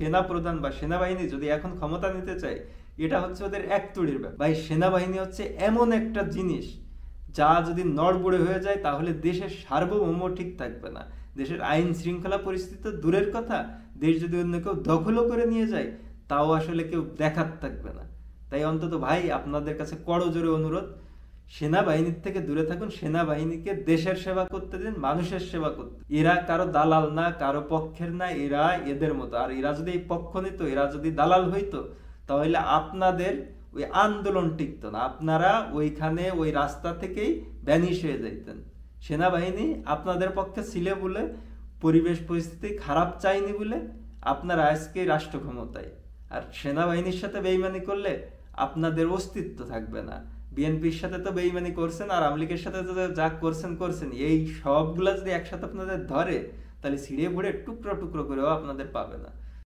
সেনা প্রধান বা সেনাবাহিনী যদি এখন ক্ষমতা নিতে চায়, এটা হচ্ছে ওদের এক তুড়ির ব্যাপার। ভাই সেনাবাহিনী হচ্ছে এমন একটা জিনিস যা যদি নড়বড়ে হয়ে যায় তাহলে দেশের সার্বভৌম ঠিক থাকবে না, দেশের আইন শৃঙ্খলা পরিস্থিতি তো দূরের কথা, দেশ যদি অন্য কেউ দখলও করে নিয়ে যায় তাও আসলে কেউ দেখার থাকবে না। তাই অন্তত ভাই আপনাদের কাছে করজোরে অনুরোধ, সেনাবাহিনীর থেকে দূরে থাকুন, সেনাবাহিনীকে দেশের সেবা করতে দিন, মানুষের সেবা করতে। এরা কারো দালাল না, কারো পক্ষের না, এরা এদের মতো। আর এরা যদি এই পক্ষ নিত, এরা যদি দালাল হইতো, তাহলে আপনাদের ওই আন্দোলন টিকতো না, আপনারা ওইখানে ওই রাস্তা থেকেই ভ্যানিশ হয়ে যাইতেন। সেনাবাহিনী আপনাদের পক্ষে ছিল বলে, পরিবেশ পরিস্থিতি খারাপ চাইনি বলে আপনারা আজকে রাষ্ট্র ক্ষমতায়। আর সেনাবাহিনীর সাথে বেইমানি করলে আপনাদের অস্তিত্ব থাকবে না। বিএনপির সাথে তো বেইমানি করছেন, আর আওয়ামী লীগের সাথে তো যা করছেন করছেন, এই সবগুলা যদি একসাথে আপনাদের ধরে তাহলে ছিঁড়ে ভুড়ে টুকরো টুকরো করেও আপনাদের পাবে না।